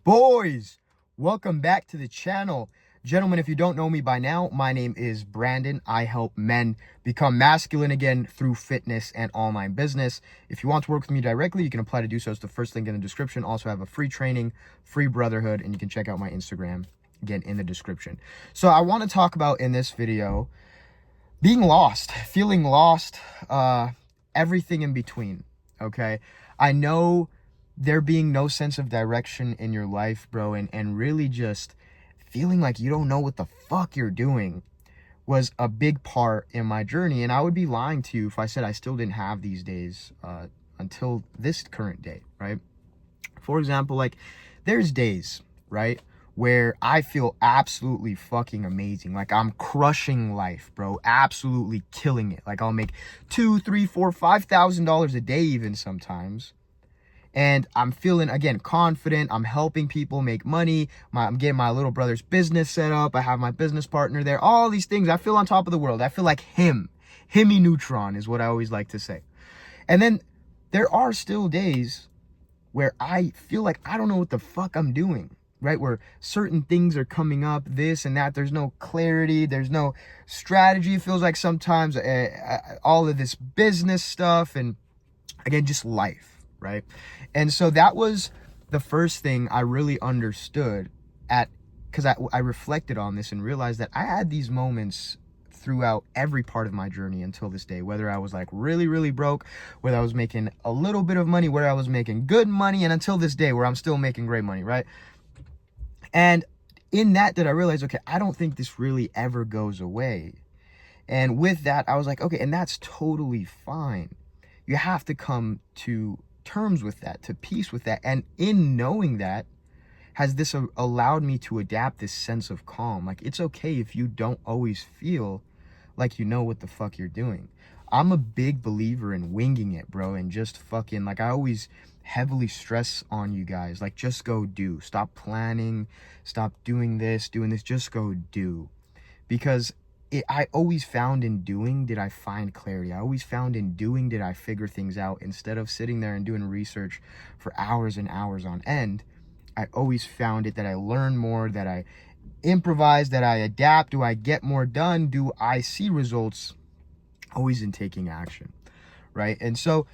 Boys, welcome back to the channel. Gentlemen, if you don't know me by now, my name is Brandon. I help men become masculine again through fitness and online business. If you want to work with me directly, you can apply to do so. It's the first link in the description. Also have a free training, free brotherhood, and you can check out my Instagram again in the description. So I want to talk about in this video being lost, feeling lost, everything in between. Okay, I know there being no sense of direction in your life, bro, and really just feeling like you don't know what the fuck you're doing was a big part in my journey. And I would be lying to you if I said I still didn't have these days until this current day, right? For example, like there's days, right, where I feel absolutely fucking amazing. Like I'm crushing life, bro, absolutely killing it. Like I'll make $2,000, $3,000, $4,000, $5,000 a day even sometimes. And I'm feeling, again, confident. I'm helping people make money. I'm getting my little brother's business set up. I have my business partner there. All these things. I feel on top of the world. I feel like him. Himmy Neutron is what I always like to say. And then there are still days where I feel like I don't know what the fuck I'm doing, right? Where certain things are coming up, this and that. There's no clarity. There's no strategy. It feels like sometimes all of this business stuff and, again, just life. Right? And so that was the first thing I really understood because I reflected on this and realized that I had these moments throughout every part of my journey until this day, whether I was like really, really broke, whether I was making a little bit of money, whether I was making good money, and until this day where I'm still making great money, right? And in that I realized, okay, I don't think this really ever goes away. And with that, I was like, okay, and that's totally fine. You have to come to terms with that, to peace with that. And in knowing that, has this allowed me to adapt this sense of calm. Like, it's okay if you don't always feel like you know what the fuck you're doing. I'm a big believer in winging it, bro, and just fucking, like, I always heavily stress on you guys, like, just go do. Stop planning, stop doing this, just go do. Because I always found in doing did I find clarity. I always found in doing did I figure things out. Instead of sitting there and doing research for hours and hours on end, I always found it that I learn more, that I improvise, that I adapt. Do I get more done? Do I see results? Always in taking action, right? And so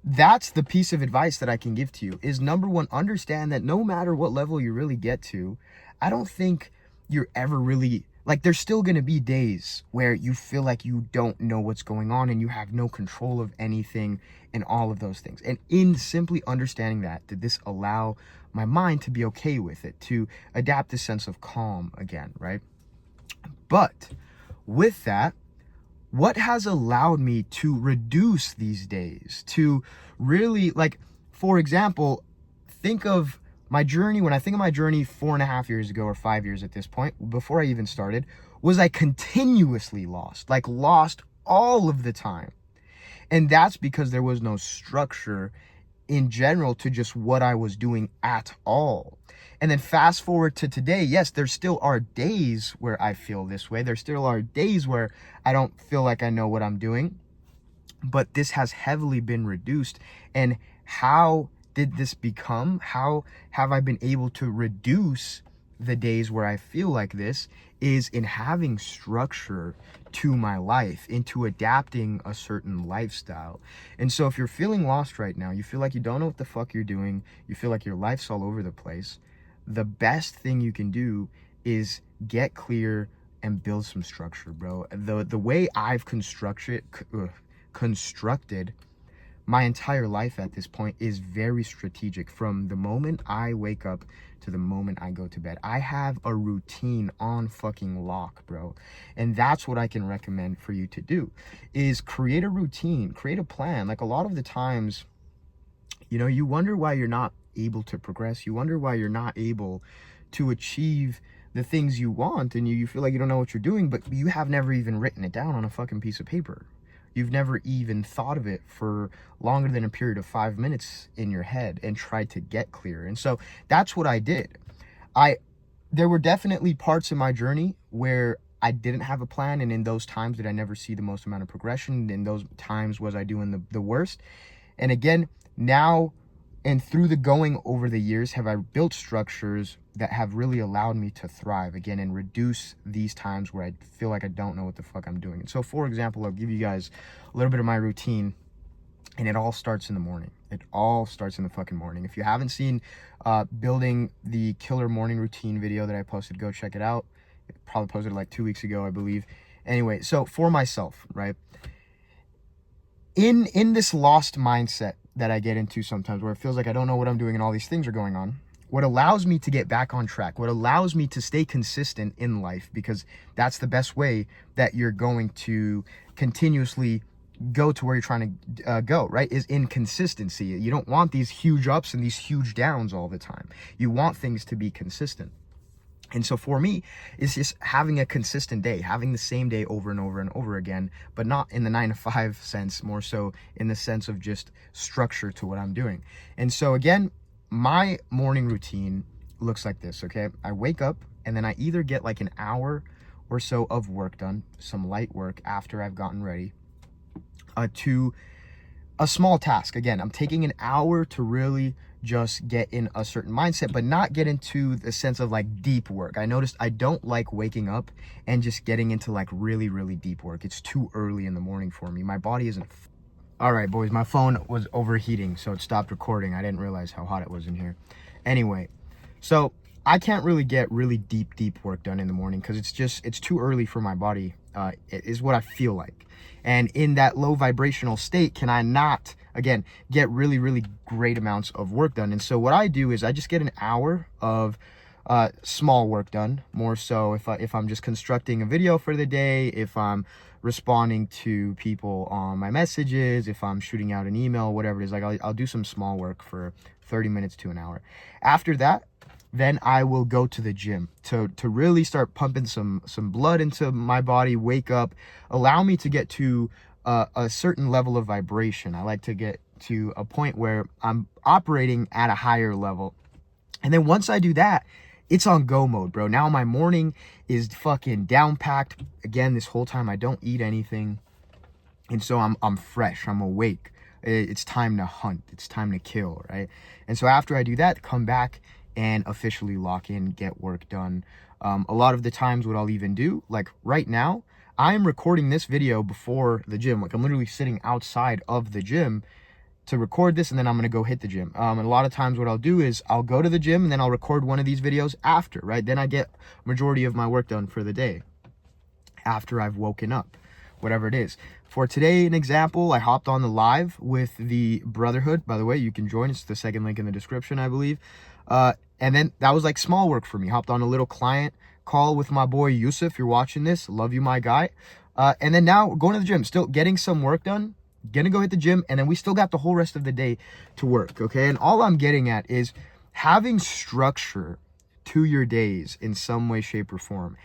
that's the piece of advice that I can give to you is, number one, understand that no matter what level you really get to, I don't think you're ever really, like, there's still going to be days where you feel like you don't know what's going on and you have no control of anything and all of those things. And in simply understanding that, did this allow my mind to be okay with it, to adapt this sense of calm again, right? But with that, what has allowed me to reduce these days, to really, like, for example, think of my journey. When I think of my journey 4.5 years ago or 5 years at this point, before I even started, was I continuously lost, like lost all of the time. And that's because there was no structure in general to just what I was doing at all. And then fast forward to today, yes, there still are days where I feel this way. There still are days where I don't feel like I know what I'm doing, but this has heavily been reduced. And how did this become? How have I been able to reduce the days where I feel like this? Is in having structure to my life, into adapting a certain lifestyle. And so if you're feeling lost right now, you feel like you don't know what the fuck you're doing, you feel like your life's all over the place, the best thing you can do is get clear and build some structure, bro. The way I've constructed my entire life at this point is very strategic. From the moment I wake up to the moment I go to bed, I have a routine on fucking lock, bro. And that's what I can recommend for you to do, is create a routine, create a plan. Like, a lot of the times, you know, you wonder why you're not able to progress. You wonder why you're not able to achieve the things you want, and you feel like you don't know what you're doing, but you have never even written it down on a fucking piece of paper. You've never even thought of it for longer than a period of 5 minutes in your head and tried to get clear. And so that's what I did. There were definitely parts of my journey where I didn't have a plan, and in those times did I never see the most amount of progression. In those times was I doing the worst. And again, now And through the going over the years, have I built structures that have really allowed me to thrive again and reduce these times where I feel like I don't know what the fuck I'm doing. And so, for example, I'll give you guys a little bit of my routine, and it all starts in the morning. It all starts in the fucking morning. If you haven't seen building the killer morning routine video that I posted, go check it out. It probably posted like 2 weeks ago, I believe. Anyway, so for myself, right? In this lost mindset that I get into sometimes, where it feels like I don't know what I'm doing and all these things are going on, what allows me to get back on track, what allows me to stay consistent in life, because that's the best way that you're going to continuously go to where you're trying to go, right, is inconsistency. You don't want these huge ups and these huge downs all the time. You want things to be consistent. And so for me, it's just having a consistent day, having the same day over and over and over again, but not in the 9 to 5 sense, more so in the sense of just structure to what I'm doing. And so again, my morning routine looks like this, okay? I wake up and then I either get like an hour or so of work done, some light work after I've gotten ready, to a small task. Again, I'm taking an hour to really just get in a certain mindset, but not get into the sense of like deep work. I noticed I don't like waking up and just getting into like really, really deep work. It's too early in the morning for me. My body isn't. All right, boys, my phone was overheating, so it stopped recording. I didn't realize how hot it was in here. Anyway, so I can't really get really deep work done in the morning because it's too early for my body, is what I feel like. And in that low vibrational state, can I not, again, get really, really great amounts of work done? And so what I do is I just get an hour of small work done, more so if I'm just constructing a video for the day, if I'm responding to people on my messages, if I'm shooting out an email, whatever it is, like I'll do some small work for 30 minutes to an hour. After that, then I will go to the gym to really start pumping some blood into my body, wake up, allow me to get to a certain level of vibration. I like to get to a point where I'm operating at a higher level. And then once I do that, it's on go mode, bro. Now my morning is fucking down packed. Again, this whole time I don't eat anything. And so I'm fresh, I'm awake. It's time to hunt, it's time to kill, right? And so after I do that, come back and officially lock in, get work done. A lot of the times what I'll even do, like right now, I'm recording this video before the gym. Like I'm literally sitting outside of the gym to record this, and then I'm gonna go hit the gym. And a lot of times what I'll do is I'll go to the gym and then I'll record one of these videos after, right? Then I get majority of my work done for the day after I've woken up, whatever it is. For today, an example, I hopped on the live with the Brotherhood. By the way, you can join. It's the second link in the description, I believe. And then that was like small work for me. Hopped on a little client call with my boy Yusuf. You're watching this, love you, my guy. And then now going to the gym, still getting some work done, gonna go hit the gym, and then we still got the whole rest of the day to work, okay? And all I'm getting at is having structure to your days in some way, shape, or form.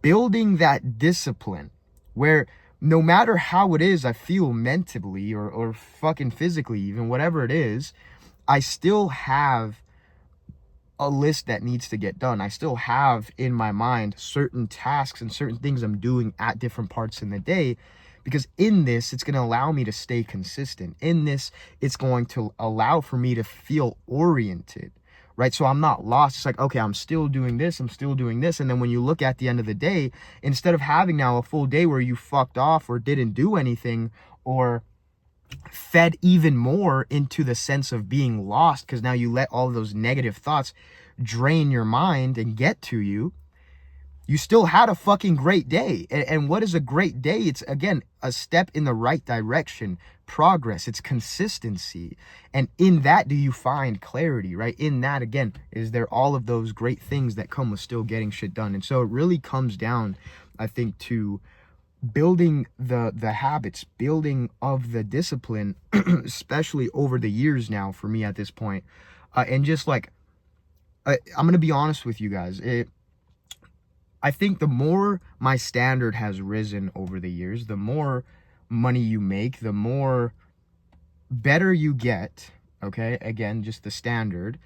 Building that discipline where no matter how it is I feel mentally or fucking physically, even whatever it is, I still have a list that needs to get done. I still have in my mind certain tasks and certain things I'm doing at different parts in the day, because in this, it's going to allow me to stay consistent. In this, it's going to allow for me to feel oriented, right? So I'm not lost. It's like, okay, I'm still doing this, I'm still doing this. And then when you look at the end of the day, instead of having now a full day where you fucked off or didn't do anything or fed even more into the sense of being lost, because now you let all of those negative thoughts drain your mind and get to you, you still had a fucking great day. And what is a great day? It's, again, a step in the right direction, progress, it's consistency. And in that, do you find clarity, right? In that, again, is there all of those great things that come with still getting shit done. And so it really comes down, I think, to building the habits, building of the discipline, especially over the years now for me at this point. And just like, I'm going to be honest with you guys. I think the more my standard has risen over the years, the more money you make, the more better you get, okay? Again, just the standard.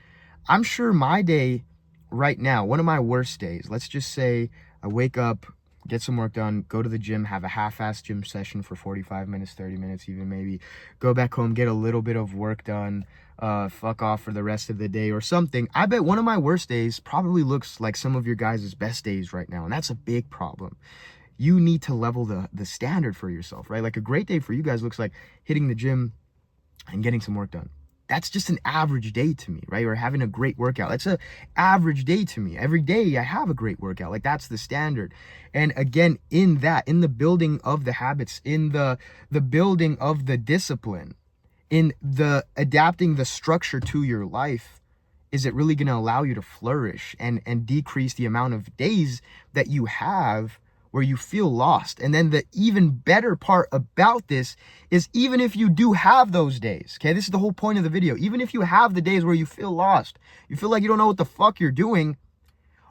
I'm sure my day right now, one of my worst days, let's just say I wake up, get some work done, go to the gym, have a half-assed gym session for 45 minutes, 30 minutes even maybe, go back home, get a little bit of work done, fuck off for the rest of the day or something. I bet one of my worst days probably looks like some of your guys' best days right now, and that's a big problem. You need to level the standard for yourself, right? Like a great day for you guys looks like hitting the gym and getting some work done. That's just an average day to me, right? Or having a great workout. That's an average day to me. Every day I have a great workout. Like that's the standard. And again, in the building of the habits, in the building of the discipline, in the adapting the structure to your life, is it really going to allow you to flourish and decrease the amount of days that you have where you feel lost? And then the even better part about this is, even if you do have those days, okay, this is the whole point of the video. Even if you have the days where you feel lost, you feel like you don't know what the fuck you're doing,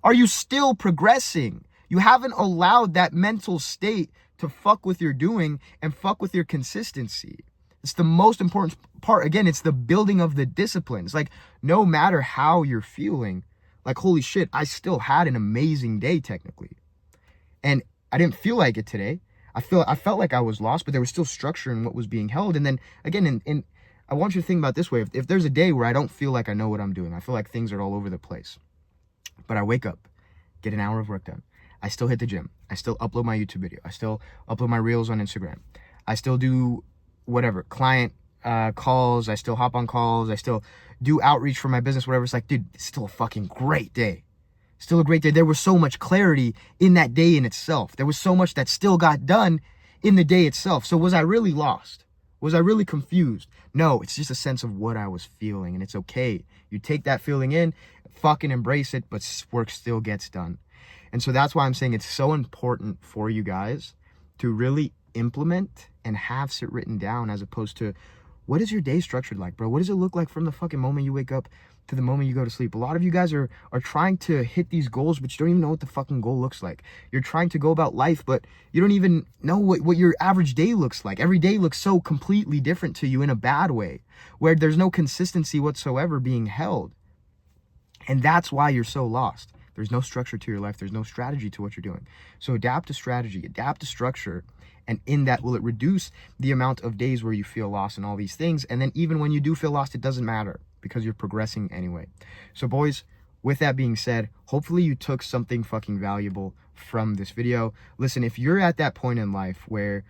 are you still progressing? You haven't allowed that mental state to fuck with your doing and fuck with your consistency. It's the most important part. Again, it's the building of the disciplines. Like, no matter how you're feeling, like, holy shit, I still had an amazing day technically. And I didn't feel like it today. I felt like I was lost, but there was still structure in what was being held. And then again, I want you to think about it this way. If there's a day where I don't feel like I know what I'm doing, I feel like things are all over the place, but I wake up, get an hour of work done, I still hit the gym, I still upload my YouTube video, I still upload my reels on Instagram, I still do whatever, client calls, I still hop on calls, I still do outreach for my business, whatever. It's like, dude, it's still a fucking great day. Still a great day. There was so much clarity in that day in itself. There was so much that still got done in the day itself. So was I really lost? Was I really confused? No, it's just a sense of what I was feeling, and it's okay. You take that feeling in, fucking embrace it, but work still gets done. And so that's why I'm saying it's so important for you guys to really implement and have shit written down, as opposed to, what is your day structured like, bro? What does it look like from the fucking moment you wake up to the moment you go to sleep? A lot of you guys are trying to hit these goals, but you don't even know what the fucking goal looks like. You're trying to go about life, but you don't even know what your average day looks like. Every day looks so completely different to you in a bad way, where there's no consistency whatsoever being held. And that's why you're so lost. There's no structure to your life. There's no strategy to what you're doing. So adapt a strategy, adapt a structure. And in that, will it reduce the amount of days where you feel lost and all these things? And then even when you do feel lost, it doesn't matter, because you're progressing anyway. So boys, with that being said, hopefully you took something fucking valuable from this video. Listen, if you're at that point in life where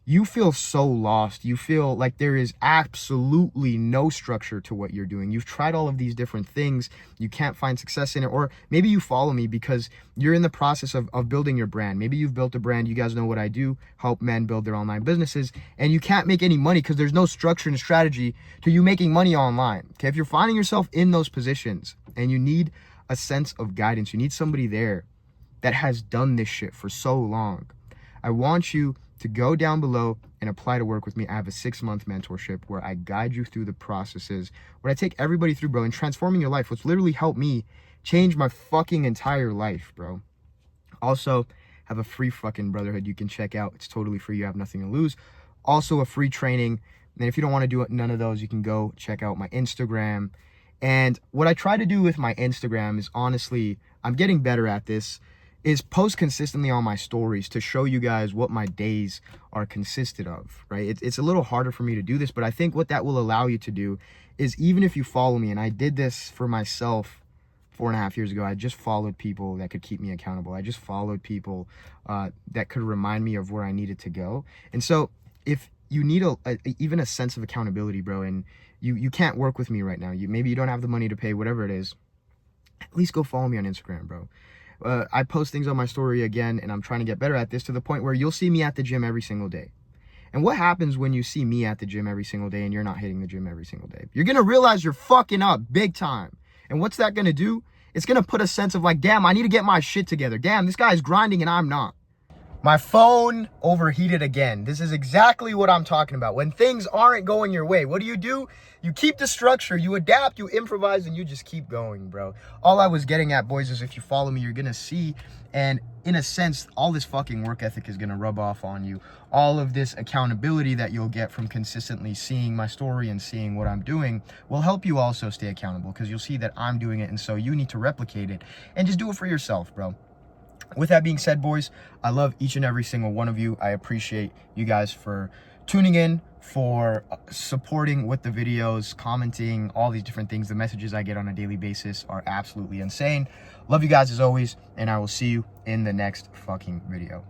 you feel so lost, you feel like there is absolutely no structure to what you're doing, you've tried all of these different things, you can't find success in it, or maybe you follow me because you're in the process of building your brand. Maybe you've built a brand. You guys know what I do, help men build their online businesses, and you can't make any money because there's no structure and strategy to you making money online. Okay, if you're finding yourself in those positions and you need a sense of guidance, you need somebody there that has done this shit for so long, I want you to go down below and apply to work with me. I have a 6-month mentorship where I guide you through the processes, where I take everybody through, bro, and transforming your life, which literally helped me change my fucking entire life, bro. Also, have a free fucking brotherhood you can check out. It's totally free. You have nothing to lose. Also, a free training. And if you don't want to do none of those, you can go check out my Instagram. And what I try to do with my Instagram is, honestly, I'm getting better at this, is post consistently on my stories to show you guys what my days are consisted of, right? It's a little harder for me to do this, but I think what that will allow you to do is, even if you follow me, and I did this for myself 4.5 years ago, I just followed people that could keep me accountable. I just followed people that could remind me of where I needed to go. And so if you need even a sense of accountability, bro, and you can't work with me right now, maybe you don't have the money to pay, whatever it is, at least go follow me on Instagram, bro. I post things on my story again, and I'm trying to get better at this to the point where you'll see me at the gym every single day. And what happens when you see me at the gym every single day and you're not hitting the gym every single day? You're going to realize you're fucking up big time. And what's that going to do? It's going to put a sense of like, damn, I need to get my shit together. Damn, this guy's grinding and I'm not. My phone overheated again. This is exactly what I'm talking about. When things aren't going your way, what do? You keep the structure, you adapt, you improvise, and you just keep going, bro. All I was getting at, boys, is if you follow me, you're going to see, and in a sense, all this fucking work ethic is going to rub off on you. All of this accountability that you'll get from consistently seeing my story and seeing what I'm doing will help you also stay accountable, because you'll see that I'm doing it, and so you need to replicate it and just do it for yourself, bro. With that being said, boys, I love each and every single one of you. I appreciate you guys for tuning in, for supporting with the videos, commenting, all these different things. The messages I get on a daily basis are absolutely insane. Love you guys as always, and I will see you in the next fucking video.